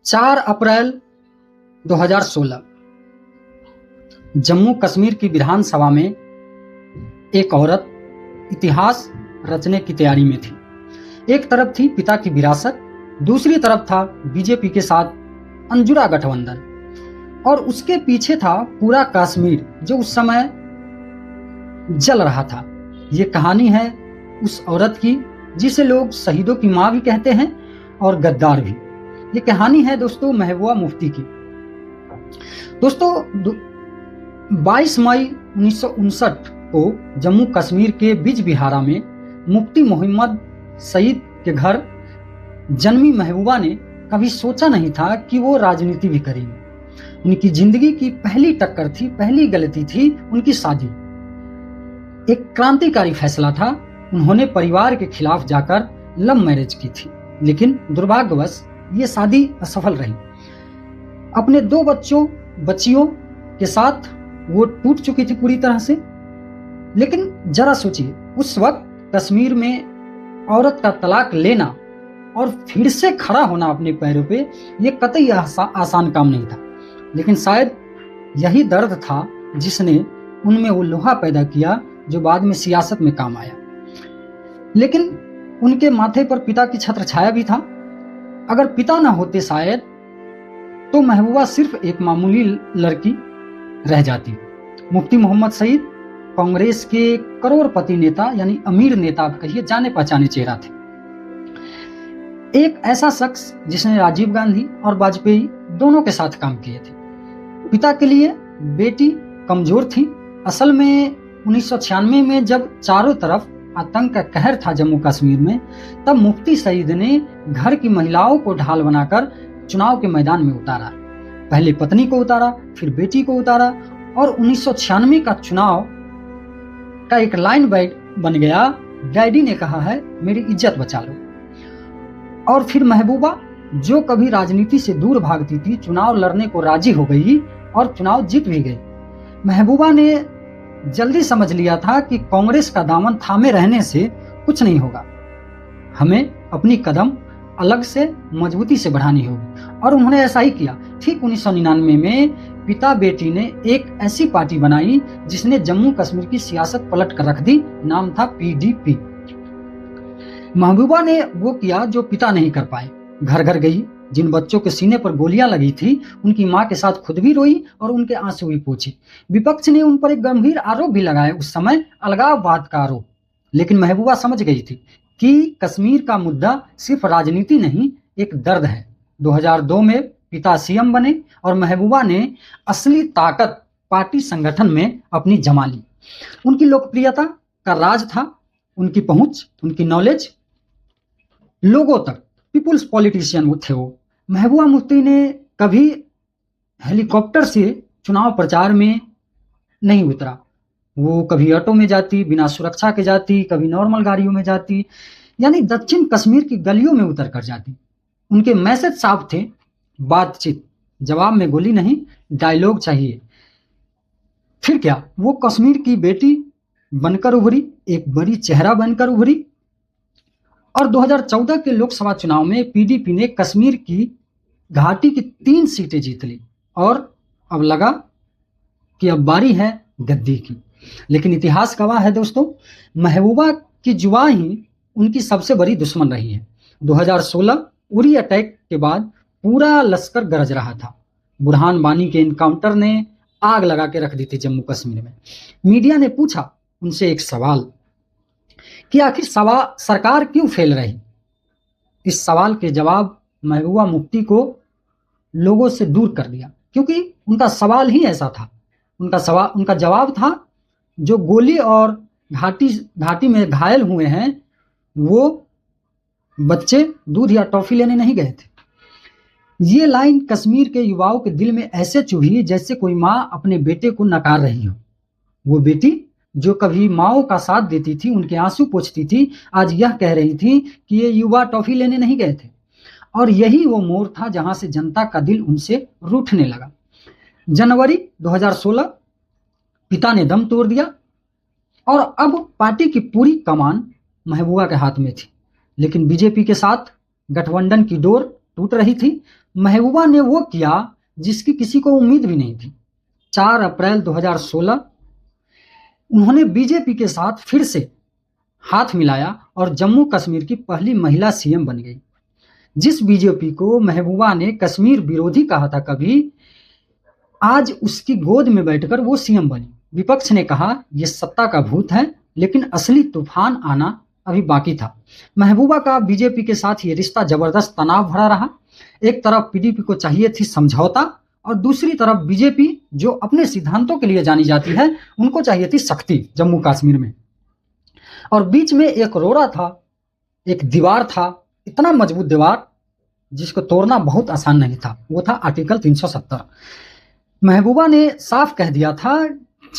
4 अप्रैल 2016 जम्मू कश्मीर की विधानसभा में एक औरत इतिहास रचने की तैयारी में थी। एक तरफ थी पिता की विरासत, दूसरी तरफ था बीजेपी के साथ अंजुरा गठबंधन और उसके पीछे था पूरा कश्मीर जो उस समय जल रहा था। ये कहानी है उस औरत की जिसे लोग शहीदों की मां भी कहते हैं और गद्दार भी। ये कहानी है दोस्तों महबूबा मुफ्ती की। दोस्तों 22 मई 1959 को जम्मू कश्मीर के बिजबिहारा में मुफ्ती मोहम्मद सईद के घर जन्मी महबूबा ने कभी सोचा नहीं था कि वो राजनीति भी करेंगी। उनकी जिंदगी की पहली टक्कर थी, पहली गलती थी उनकी शादी। एक क्रांतिकारी फैसला था। उन्होंने परिवार के खिलाफ जाकर लव मैरिज की थी, लेकिन दुर्भाग्यवश ये शादी असफल रही। अपने 2 बच्चियों के साथ वो टूट चुकी थी पूरी तरह से। लेकिन जरा सोचिए, उस वक्त कश्मीर में औरत का तलाक लेना और फिर से खड़ा होना अपने पैरों पे, ये कतई आसान काम नहीं था। लेकिन शायद यही दर्द था जिसने उनमें वो लोहा पैदा किया जो बाद में सियासत में काम आया। लेकिन उनके माथे पर पिता की छत्र छाया भी था। अगर पिता ना होते शायद तो महबूबा सिर्फ एक मामूली लड़की रह जाती। मुफ्ती मोहम्मद सईद कांग्रेस के करोड़पति नेता यानी अमीर नेता आप कहिए, जाने पहचाने चेहरा थे। एक ऐसा शख्स जिसने राजीव गांधी और वाजपेयी दोनों के साथ काम किए थे। पिता के लिए बेटी कमजोर थी। असल में 1996 में जब चारों तरफ आतंक का कहर था जम्मू कश्मीर में, तब मुफ्ती सईद ने घर की महिलाओं को ढाल बनाकर चुनाव के मैदान में उतारा। पहले पत्नी को उतारा, फिर बेटी को उतारा और 1996 का चुनाव का एक लाइन बन गया, डैडी ने कहा है मेरी इज्जत बचा लो। और फिर महबूबा जो कभी राजनीति से दूर भागती थी, चुनाव लड़ने को राजी हो गई और चुनाव जीत भी गई। महबूबा ने जल्दी समझ लिया था कि कांग्रेस का दामन थामे रहने से कुछ नहीं होगा, हमें अपनी कदम अलग से मजबूती से बढ़ानी होगी। और उन्होंने ऐसा ही किया। ठीक 1999 में पिता बेटी ने एक ऐसी पार्टी बनाई जिसने जम्मू कश्मीर की सियासत पलट कर रख दी। नाम था पीडीपी। महबूबा ने वो किया जो पिता नहीं कर पाए। घर घर गई, जिन बच्चों के सीने पर गोलियां लगी थी उनकी मां के साथ खुद भी रोई और उनके आंसू भी पोंछे। विपक्ष ने उन पर एक गंभीर आरोप भी लगाया, उस समय अलगाववाद का आरोप। लेकिन महबूबा समझ गई थी कि कश्मीर का मुद्दा सिर्फ राजनीति नहीं, एक दर्द है। 2002 में पिता सीएम बने और महबूबा ने असली ताकत पार्टी संगठन में अपनी जमा ली। उनकी लोकप्रियता का राज था उनकी पहुंच, उनकी नॉलेज लोगों तक। पीपुल्स पॉलिटिशियन थे वो। महबूबा मुफ्ती ने कभी हेलीकॉप्टर से चुनाव प्रचार में नहीं उतरा। वो कभी ऑटो में जाती, बिना सुरक्षा के जाती, कभी नॉर्मल गाड़ियों में जाती, यानी दक्षिण कश्मीर की गलियों में उतर कर जाती। उनके मैसेज साफ थे, बातचीत, जवाब में गोली नहीं, डायलॉग चाहिए। फिर क्या, वो कश्मीर की बेटी बनकर उभरी, एक बड़ी चेहरा बनकर उभरी। और 2014 के लोकसभा चुनाव में पीडीपी ने कश्मीर की घाटी की 3 सीटें जीत ली और अब लगा कि अब बारी है गद्दी की। लेकिन इतिहास गवाह है दोस्तों, महबूबा की जुबान ही उनकी सबसे बड़ी दुश्मन रही है। 2016 उरी अटैक के बाद पूरा लश्कर गरज रहा था। बुरहान वानी के इनकाउंटर ने आग लगा के रख दी थी जम्मू कश्मीर में। मीडिया ने पूछा उनसे एक सवाल कि आखिर सरकार क्यों फेल रही। इस सवाल के जवाब महबूबा मुफ्ती को लोगों से दूर कर दिया, क्योंकि उनका सवाल ही ऐसा था। उनका जवाब था जो गोली और घाटी में घायल हुए हैं वो बच्चे दूध या टॉफी लेने नहीं गए थे। ये लाइन कश्मीर के युवाओं के दिल में ऐसे चुभी जैसे कोई माँ अपने बेटे को नकार रही हो। वो बेटी जो कभी माओ का साथ देती थी, उनके आंसू पोंछती थी, आज यह कह रही थी कि ये युवा टॉफी लेने नहीं गए थे। और यही वो मोड़ था जहां से जनता का दिल उनसे रूठने लगा। जनवरी 2016 पिता ने दम तोड़ दिया और अब पार्टी की पूरी कमान महबूबा के हाथ में थी। लेकिन बीजेपी के साथ गठबंधन की डोर टूट रही थी। महबूबा ने वो किया जिसकी किसी को उम्मीद भी नहीं थी। 4 अप्रैल 2016 उन्होंने बीजेपी के साथ फिर से हाथ मिलाया और जम्मू कश्मीर की पहली महिला सीएम बन गई। जिस बीजेपी को महबूबा ने कश्मीर विरोधी कहा था कभी, आज उसकी गोद में बैठकर वो सीएम बनी। विपक्ष ने कहा ये सत्ता का भूत है, लेकिन असली तूफान आना अभी बाकी था। महबूबा का बीजेपी के साथ ये रिश्ता जबरदस्त तनाव भरा रहा। एक तरफ पीडीपी को चाहिए थी समझौता और दूसरी तरफ बीजेपी, जो अपने सिद्धांतों के लिए जानी जाती है, उनको चाहिए थी सख्ती जम्मू कश्मीर में। और बीच में एक रोड़ा था, एक दीवार था, इतना मजबूत दीवार जिसको तोड़ना बहुत आसान नहीं था। वो था आर्टिकल 370। महबूबा ने साफ कह दिया था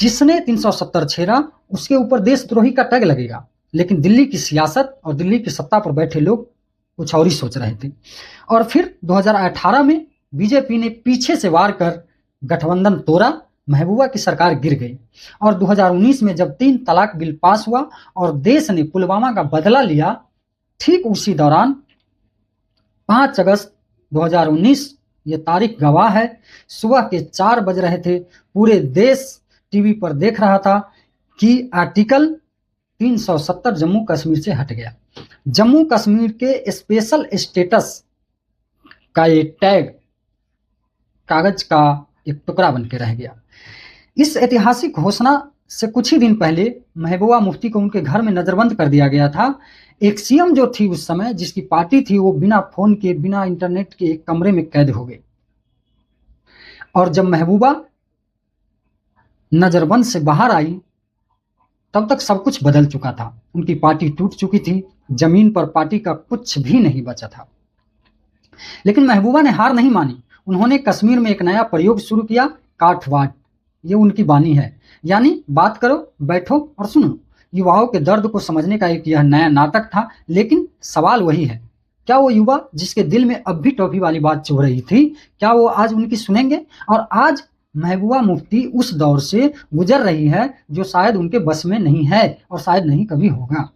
जिसने 370 छेड़ा उसके ऊपर देशद्रोही का टैग लगेगा। लेकिन दिल्ली की सियासत और दिल्ली की सत्ता पर बैठे लोग कुछ और ही सोच रहे थे। और फिर 2018 में बीजेपी ने पीछे से वार कर गठबंधन तोड़ा, महबूबा की सरकार गिर गई। और 2019 में जब 3 तलाक बिल पास हुआ और देश ने पुलवामा का बदला लिया, ठीक उसी दौरान 5 अगस्त 2019, ये तारीख गवाह है, सुबह के 4 बज रहे थे, पूरे देश टीवी पर देख रहा था कि आर्टिकल 370 जम्मू कश्मीर से हट गया। जम्मू कश्मीर के स्पेशल स्टेटस का ये टैग कागज का एक टुकड़ा बन के रह गया। इस ऐतिहासिक घोषणा से कुछ ही दिन पहले महबूबा मुफ्ती को उनके घर में नजरबंद कर दिया गया था। एक सीएम जो थी उस समय, जिसकी पार्टी थी, वो बिना फोन के, बिना इंटरनेट के एक कमरे में कैद हो गई। और जब महबूबा नजरबंद से बाहर आई, तब तक सब कुछ बदल चुका था। उनकी पार्टी टूट चुकी थी, जमीन पर पार्टी का कुछ भी नहीं बचा था। लेकिन महबूबा ने हार नहीं मानी। उन्होंने कश्मीर में एक नया प्रयोग शुरू किया, काठवाड़। ये उनकी बानी है, यानी बात करो, बैठो और सुनो। युवाओं के दर्द को समझने का एक यह नया नाटक था। लेकिन सवाल वही है, क्या वो युवा जिसके दिल में अब भी टॉफी वाली बात चुभ रही थी, क्या वो आज उनकी सुनेंगे? और आज महबूबा मुफ्ती उस दौर से गुजर रही है जो शायद उनके बस में नहीं है और शायद नहीं कभी होगा।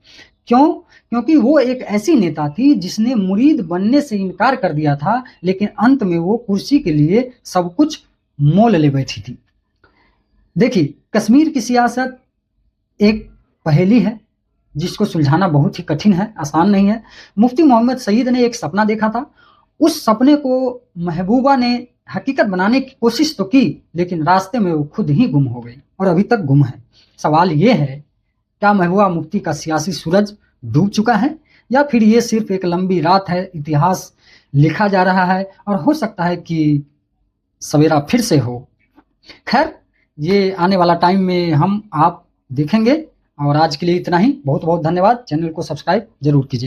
क्यों? क्योंकि वो एक ऐसी नेता थी जिसने मुरीद बनने से इनकार कर दिया था, लेकिन अंत में वो कुर्सी के लिए सब कुछ मोल ले बैठी थी। देखिए, कश्मीर की सियासत एक पहेली है जिसको सुलझाना बहुत ही कठिन है, आसान नहीं है। मुफ्ती मोहम्मद सईद ने एक सपना देखा था। उस सपने को महबूबा ने हकीकत बनाने की कोशिश तो की, लेकिन रास्ते में वो खुद ही गुम हो गई और अभी तक गुम है। सवाल ये है, क्या महबूबा मुफ्ती का सियासी सूरज डूब चुका है, या फिर ये सिर्फ एक लंबी रात है, इतिहास लिखा जा रहा है और हो सकता है कि सवेरा फिर से हो। खैर, ये आने वाला टाइम में हम आप देखेंगे। और आज के लिए इतना ही। बहुत बहुत धन्यवाद। चैनल को सब्सक्राइब जरूर कीजिए।